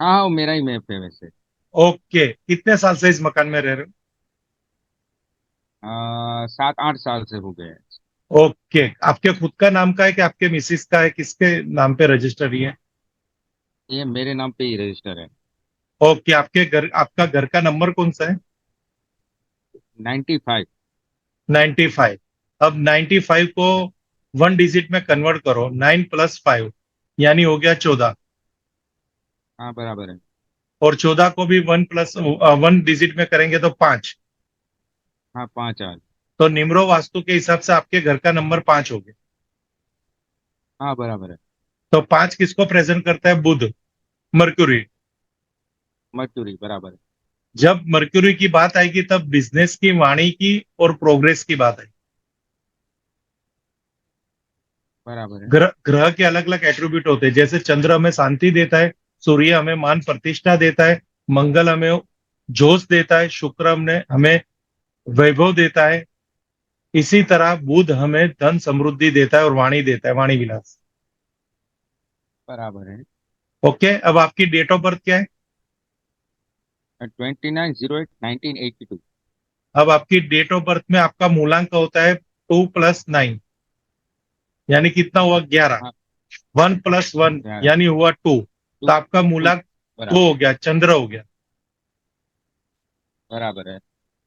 हाँ वो मेरा ही मैप है वैसे। ओके, कितने साल से इस मकान में रह रहे 7-8 साल से हो गए। हो? ओके, आपके खुद का नाम का है कि आपके मिसिस का है, किसके नाम पे रजिस्टरी है? ये मेरे नाम पे ही रजिस्टर है। ओके, आपके घर, आपका घर का नंबर कौन सा है? 95। 95। अब 95 को 1 डिजिट में कन्वर्ट करो, 9 + 5 यानी हो गया 14। हाँ बराबर है। और 14 को भी 1 डिजिट में करेंगे तो 5। हाँ 5 8। तो निम्रो वास्तु के हिसाब से आपके घर का नंबर 5 हो गया। हाँ बराबर है। तो 5 किसको प्रेजेंट करता है? बुध, मर्क्यूरी। मजदूरी बराबर है। जब मर्क्यूरी की बात आएगी तब बिजनेस की, वाणी की और प्रोग्रेस की बात आएगी। बराबर है। ग्रह ग्रह के अलग अलग एट्रीब्यूट होते हैं, जैसे चंद्र हमें शांति देता है, सूर्य हमें मान प्रतिष्ठा देता है, मंगल हमें जोश देता है, शुक्र हमने हमें वैभव देता है। इसी तरह बुध हमें धन समृद्धि देता है और वाणी देता है, वाणी विलास। बराबर है। ओके, अब आपकी डेट ऑफ बर्थ क्या है? 29/08/1982। अब आपकी डेट ऑफ बर्थ में आपका मूलांक होता है 2 + 9, यानी कितना हुआ? 11। हाँ 1 + 1 यार। यानी हुआ 2। तो टू। आपका टू। मूलांक 2 बराबर। हो गया, चंद्र हो गया। बराबर है।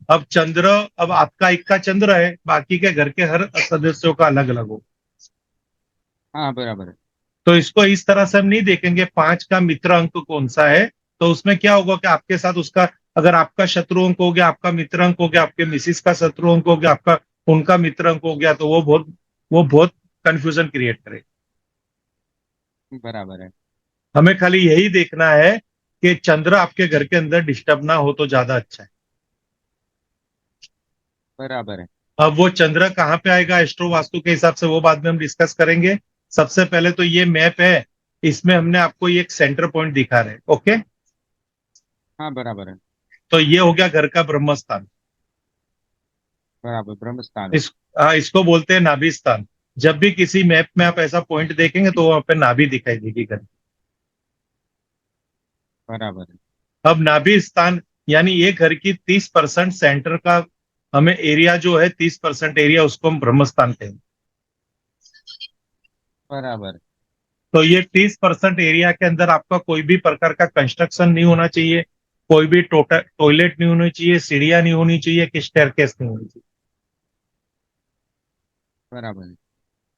अब चंद्र, अब आपका एक का चंद्र है, बाकी के घर के हर सदस्यों का अलग अलग हो। हाँ बराबर है। तो इसको इस तरह से हम नहीं देखेंगे 5 का मित्र अंक कौन सा है। तो उसमें क्या होगा कि आपके साथ उसका, अगर आपका शत्रु अंक हो गया, आपका मित्र अंक हो गया, आपके मिसिस का शत्रु अंक हो गया, आपका उनका मित्र अंक हो गया, तो वो बहुत कंफ्यूजन क्रिएट करे। बराबर है। हमें खाली यही देखना है कि चंद्र आपके घर के अंदर डिस्टर्ब ना हो तो ज्यादा अच्छा है। बराबर है। अब वो चंद्र कहाँ पे आएगा एस्ट्रो वास्तु के हिसाब से, वो बाद में हम डिस्कस करेंगे। सबसे पहले तो ये मैप है, इसमें हमने आपको ये एक सेंटर पॉइंट दिखा रहे हैं। ओके, हाँ बराबर है। तो ये हो गया घर का ब्रह्म स्थान। बराबर ब्रह्म स्थान है। इसको बोलते हैं नाभि स्थान। जब भी किसी मैप में आप ऐसा पॉइंट देखेंगे तो वहां पे नाभि दिखाई देगी घर। बराबर है। अब नाभि स्थान यानी ये घर की 30% सेंटर का हमें एरिया जो है, 30% एरिया, उसको हम ब्रह्म स्थान कहेंगे। बराबर है। तो ये 30% एरिया के अंदर आपका कोई भी प्रकार का कंस्ट्रक्शन नहीं होना चाहिए, कोई भी टोटल टॉयलेट नहीं होनी चाहिए, सीढ़ियां नहीं होनी चाहिए, कि स्टेयरकेस नहीं होनी चाहिए। बराबर है।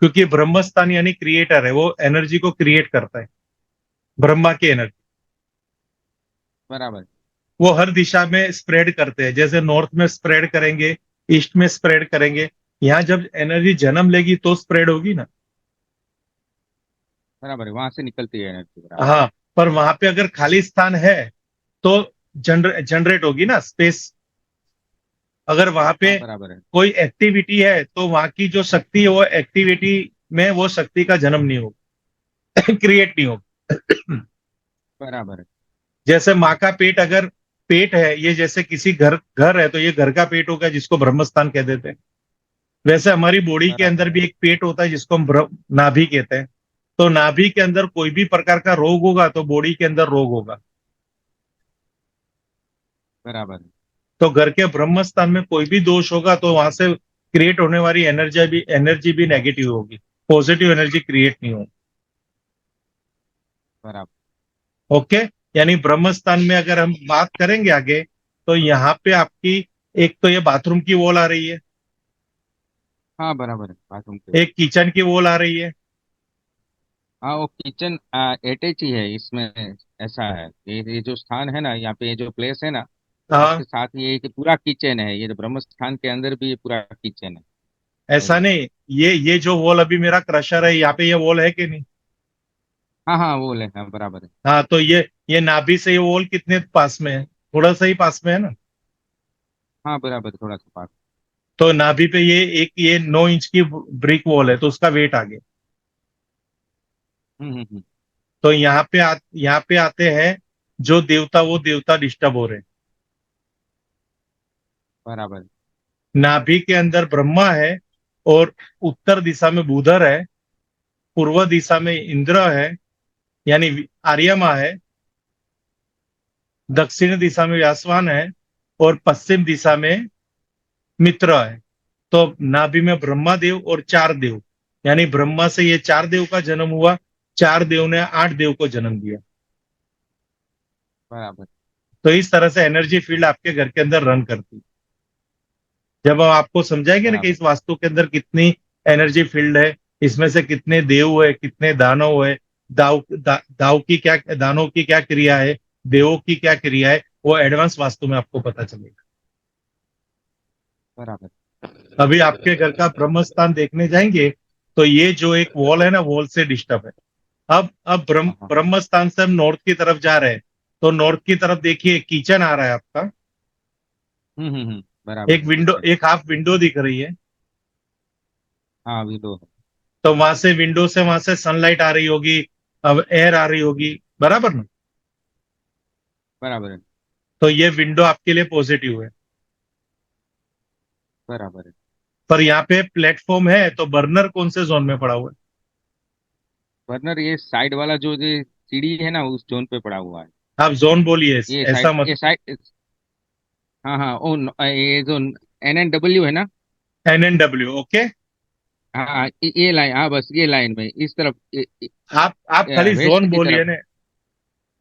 क्योंकि ब्रह्म स्थान यानी क्रिएटर है, वो एनर्जी को क्रिएट करता है, ब्रह्मा की एनर्जी। बराबर है। वो हर दिशा में स्प्रेड करते हैं, जैसे नॉर्थ में स्प्रेड करेंगे, ईस्ट में स्प्रेड करेंगे। यहाँ जब एनर्जी जन्म लेगी तो स्प्रेड होगी ना। बराबर है। वहां से निकलती है एनर्जी। बराबर। हाँ, पर वहां पे अगर खाली स्थान है तो जनरेट होगी ना स्पेस। अगर वहां पे हाँ बराबर है। कोई एक्टिविटी है तो वहां की जो शक्ति है, वो एक्टिविटी में वो शक्ति का जन्म नहीं होगा, क्रिएट नहीं होगा। बराबर है। जैसे माँ का पेट, अगर पेट है ये, जैसे किसी घर घर है तो ये घर का पेट होगा जिसको ब्रह्मस्थान कह देते हैं। वैसे हमारी बॉडी के अंदर बराबर है। भी एक पेट होता है जिसको हम नाभि कहते हैं। तो नाभि के अंदर कोई भी प्रकार का रोग होगा तो बॉडी के अंदर रोग होगा। बराबर है। तो घर के ब्रह्म स्थान में कोई भी दोष होगा तो वहां से क्रिएट होने वाली एनर्जी भी नेगेटिव होगी, पॉजिटिव एनर्जी क्रिएट नहीं होगी। बराबर। ओके, यानी ब्रह्म स्थान में अगर हम बात करेंगे आगे, तो यहाँ पे आपकी एक तो ये बाथरूम की वॉल आ रही है, हाँ बराबर है। बाथरूम पे। एक किचन की वॉल आ रही है। हाँ वो किचन अटैच ही है इसमें। ऐसा है ये जो स्थान है ना, यहाँ पे ये जो प्लेस है ना, हाँ, इसके साथ ये कि पूरा किचन है, ये जो ब्रह्म स्थान के अंदर भी ये पूरा किचन है। ऐसा तो नहीं, ये जो वॉल अभी मेरा क्रशर है, यहाँ पे ये वॉल है कि नहीं? हाँ हाँ वो ले, हाँ बराबर है। हाँ, तो ये नाभि से ये वॉल कितने पास में है? थोड़ा सा ही पास में है ना। हाँ बराबर है, थोड़ा सा पास। तो नाभि पे ये 9 इंच की ब्रिक वॉल है, तो उसका वेट आ गया। हम्म। तो यहाँ पे आते हैं जो देवता, वो देवता डिस्टर्ब हो रहे हैं। बराबर है। नाभि के अंदर ब्रह्मा है, और उत्तर दिशा में बुधर है, पूर्व दिशा में इंद्र है, यानी आर्यमा है, दक्षिण दिशा में व्यासवान है और पश्चिम दिशा में मित्र है। तो नाभि में ब्रह्मा देव और चार देव, यानी ब्रह्मा से ये चार देव का जन्म हुआ, चार देव ने आठ देव को जन्म दिया। बराबर। तो इस तरह से एनर्जी फील्ड आपके घर के अंदर रन करती है। जब हम आपको समझाएंगे ना कि बराबर। इस वास्तु के अंदर कितनी एनर्जी फील्ड है, इसमें से कितने देव है, कितने दानव है, दाव की क्या, दानव की क्या क्रिया है, देवों की क्या क्रिया है, वो एडवांस वास्तु में आपको पता चलेगा। बराबर। अभी आपके घर का ब्रह्म स्थान देखने जाएंगे, तो ये जो एक वॉल है ना, वॉल से डिस्टर्ब है। अब हाँ हाँ। ब्रह्म स्थान से हम नॉर्थ की तरफ जा रहे हैं, तो नॉर्थ की तरफ देखिए किचन आ रहा है आपका। बराबर एक है, विंडो, किचन। एक हाफ विंडो दिख रही है। हाँ, अभी दो है। तो वहां से, विंडो से वहां से सनलाइट आ रही होगी, अब एयर आ रही होगी, बराबर ना। बराबर है। तो ये विंडो आपके लिए पॉजिटिव है। बराबर है। पर यहाँ पे प्लेटफॉर्म है, तो बर्नर कौन से जोन में पड़ा हुआ है? बर्नर ये साइड वाला जो ये सीढ़ी है ना, उस जोन पे पड़ा हुआ है। आप जोन बोलिए, ये ऐसा साइड, मत। ये साइड। हाँ हाँ, ये जो NNW है ना। NNW, okay. हाँ, ये लाइन, हाँ बस ये लाइन में इस तरफ, आप खाली वेस्ट जोन की बोलिए तरफ। ना।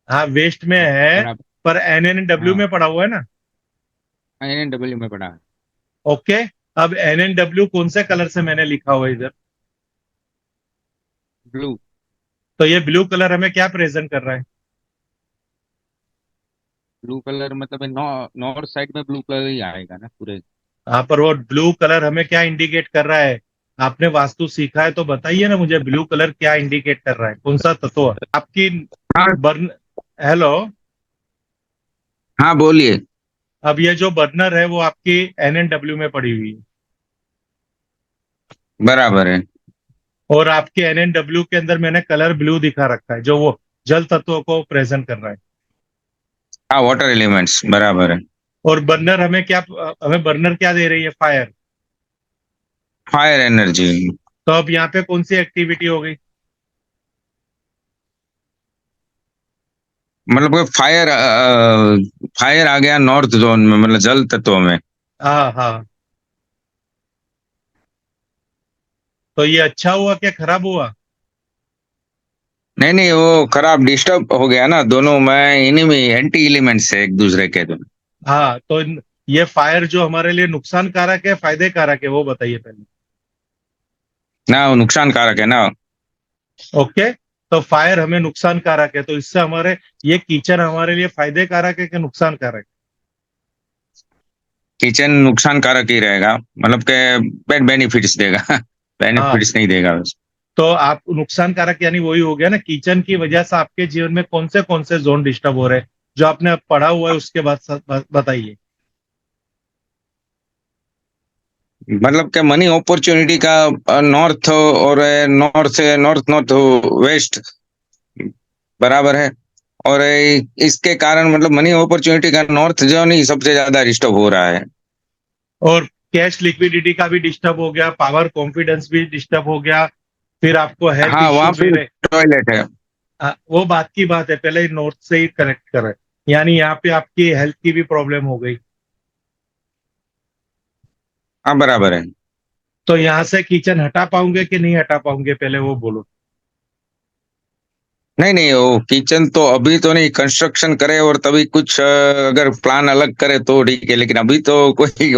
हाँ, वेस्ट में हाँ है, बराबर। पर NNW हाँ, में पड़ा हुआ है ना। NNW में पड़ा है। ओके। अब NNW कौन से कलर से मैंने लिखा हुआ है इधर? ब्लू। तो ये ब्लू कलर हमें क्या प्रेजेंट कर रहा है? ब्लू कलर मतलब नॉर्थ साइड में ब्लू कलर ही आएगा ना पूरे। हाँ, पर वो ब्लू कलर हमें क्या इंडिकेट कर रहा है? आपने वास्तु सीखा है तो बताइए ना मुझे, ब्लू कलर क्या इंडिकेट कर रहा है, कौन सा तत्व आपकी हाँ बर्न। हेलो। हाँ, बोलिए। अब ये जो बर्नर है वो आपकी NNW में पड़ी हुई है, बराबर है। और आपके NNW के अंदर मैंने कलर ब्लू दिखा रखा है, जो वो जल तत्व को प्रेजेंट कर रहा है। हाँ, वाटर एलिमेंट्स, बराबर है। और बर्नर हमें क्या, हमें बर्नर क्या दे रही है? फायर। Fire energy. तो अब यहाँ पे कौन सी एक्टिविटी हो गई? मतलब फायर, फायर आ गया नॉर्थ जोन में, मतलब जल तत्व में। हाँ हाँ। तो ये अच्छा हुआ क्या खराब हुआ? नहीं नहीं, वो खराब, डिस्टर्ब हो गया ना दोनों में, इन्हीं में एंटी एलिमेंट्स है एक दूसरे के तो। हाँ, तो ये फायर जो हमारे लिए नुकसान कारक है, फायदे कारक है, वो बताइए पहले। ना, वो नुकसान कारक है ना। ओके। तो फायर हमें नुकसान कारक है, तो इससे हमारे, ये किचन हमारे लिए फायदे कारक है कि नुकसान कारक किचन नुकसान कारक ही रहेगा, मतलब के बैड बेनिफिट्स देगा। है? हाँ। बेनिफिट्स नहीं देगा बस। तो आप नुकसान कारक यानी वही हो गया ना, किचन की वजह से आपके जीवन में कौन से जोन डिस्टर्ब हो रहे हैं, जो आपने पढ़ा हुआ है उसके बाद बताइए। मतलब क्या, मनी अपॉर्चुनिटी का नॉर्थ और नॉर्थ नॉर्थ नॉर्थ वेस्ट, बराबर है। और इसके कारण मतलब मनी अपॉर्चुनिटी का नॉर्थ जोन ही सबसे ज्यादा डिस्टर्ब हो रहा है। और कैश लिक्विडिटी का भी डिस्टर्ब हो गया, पावर कॉन्फिडेंस भी डिस्टर्ब हो गया, फिर आपको हेल्थ हाँ, वहां इश्यूज भी पे रहे। टॉयलेट है। वो बात की बात है, पहले नॉर्थ से ही कनेक्ट करें, यानी यहाँ पे आपकी हेल्थ की भी प्रॉब्लम हो गई। हाँ, बराबर है। तो यहाँ से किचन हटा पाओगे कि नहीं हटा पाओगे, पहले वो बोलो। नहीं नहीं, वो किचन तो अभी तो नहीं, कंस्ट्रक्शन करे और तभी कुछ अगर प्लान अलग करे तो ठीक है, लेकिन अभी तो कोई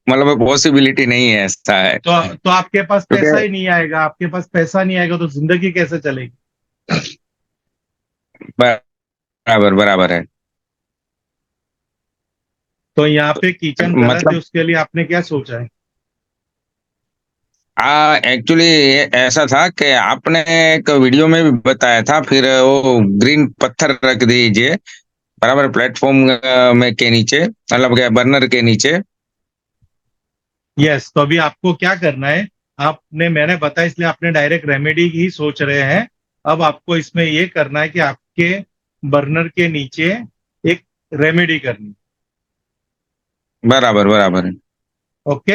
मतलब पॉसिबिलिटी नहीं है, ऐसा है। तो आपके पास पैसा क्योंकि ही नहीं आएगा, आपके पास पैसा नहीं आएगा तो जिंदगी कैसे चलेगी? बराबर बराबर है। तो यहाँ पे किचन गलत है, मतलब उसके लिए आपने क्या सोचा है? एक्चुअली ऐसा था कि आपने एक वीडियो में भी बताया था, फिर वो ग्रीन पत्थर रख दीजिए बराबर प्लेटफॉर्म में के नीचे, मतलब क्या, बर्नर के नीचे। यस, तो अभी आपको क्या करना है? आपने, मैंने बताया इसलिए आपने डायरेक्ट रेमेडी ही सोच रहे हैं। अब आपको इसमें ये करना है कि आपके बर्नर के नीचे एक रेमेडी करनी। बराबर बराबर है। ओके।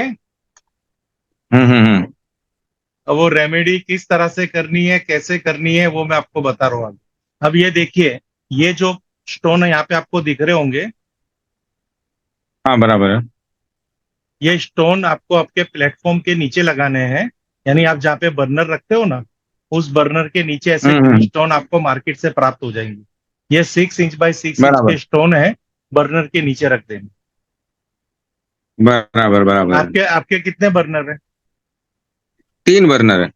हम्म। अब वो रेमेडी किस तरह से करनी है, कैसे करनी है, वो मैं आपको बता रहा हूँ। अब ये देखिए, ये जो स्टोन यहाँ पे आपको दिख रहे होंगे। हाँ बराबर है। ये स्टोन आपको आपके प्लेटफॉर्म के नीचे लगाने हैं, यानी आप जहाँ पे बर्नर रखते हो ना, उस बर्नर के नीचे ऐसे ग्रीन हम्म। स्टोन आपको मार्केट से प्राप्त हो जाएंगे। ये 6 इंच बाय 6 इंच बराबर के स्टोन है, बर्नर के नीचे रख देंगे। बराबर बराबर है। आपके आपके कितने बर्नर है? 3 बर्नर है।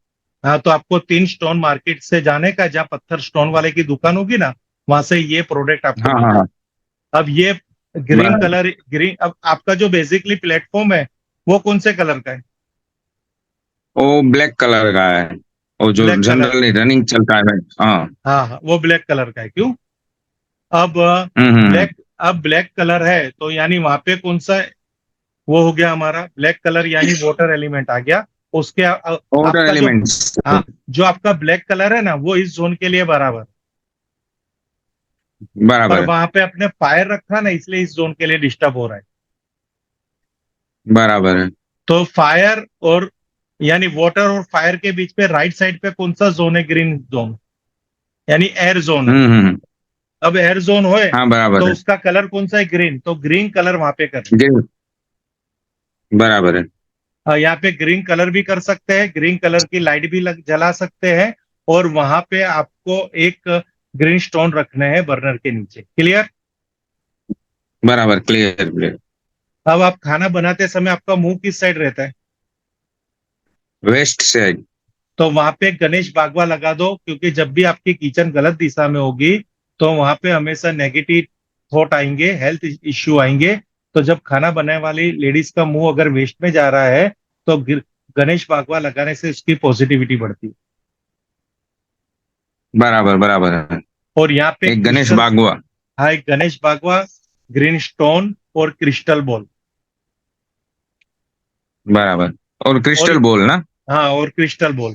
हाँ, तो आपको 3 स्टोन मार्केट से जाने का, जहाँ पत्थर स्टोन वाले की दुकान होगी ना, वहां से ये प्रोडक्ट आपको हाँ मिल हाँ हाँ। जाएगा। अब ये ग्रीन बराबर। कलर, ग्रीन, अब आपका जो बेसिकली प्लेटफॉर्म है वो कौन से कलर का है? वो ब्लैक कलर का है, वो जो ब्लैक कलर का। जनरली रनिंग चलता है भाई। हाँ। हाँ हाँ, वो ब्लैक कलर का है। क्यों? अब हम्म। ब्लैक, अब ब्लैक कलर है तो यानी वहां पे कौन सा वो हो गया हमारा ब्लैक कलर, यानी वाटर एलिमेंट आ गया। उसके वाटर आपका जो, एलिमेंट्स। हाँ, जो आपका ब्लैक कलर है ना, वो इस जोन के लिए बराबर। पर बराबर है। वहां पे अपने फायर रखा ना, इसलिए इस जोन के लिए डिस्टर्ब हो रहा है। बराबर है। तो फायर और, यानी वाटर और फायर के बीच पे राइट साइड पे कौन सा जोन है? ग्रीन जोन, यानी एयर जोन है। हम्म। अब एयर जोन होए हाँ बराबर तो है। उसका कलर कौन सा है? ग्रीन। तो ग्रीन कलर वहां पे कर, ग्रीन। बराबर है। यहाँ पे ग्रीन कलर भी कर सकते हैं, ग्रीन कलर की लाइट भी जला सकते हैं। और वहां पे आपको एक ग्रीन स्टोन रखने हैं बर्नर के नीचे। क्लियर? बराबर, क्लियर क्लियर। अब आप खाना बनाते समय आपका मुंह किस साइड रहता है? West side. तो वहां पे गणेश बागवा लगा दो, क्योंकि जब भी आपकी किचन गलत दिशा में होगी तो वहां पे हमेशा नेगेटिव थॉट आएंगे, हेल्थ इश्यू आएंगे। तो जब खाना बनाने वाली लेडीज का मुंह अगर वेस्ट में जा रहा है तो गणेश बागवा लगाने से उसकी पॉजिटिविटी बढ़ती है। बराबर बराबर है। और यहाँ पे एक गणेश क्रिस्टल, बागवा। हाँ, एक गणेश बागवा, ग्रीन स्टोन और क्रिस्टल बॉल। बराबर। और और क्रिस्टल बॉल ना। हाँ, और क्रिस्टल बॉल।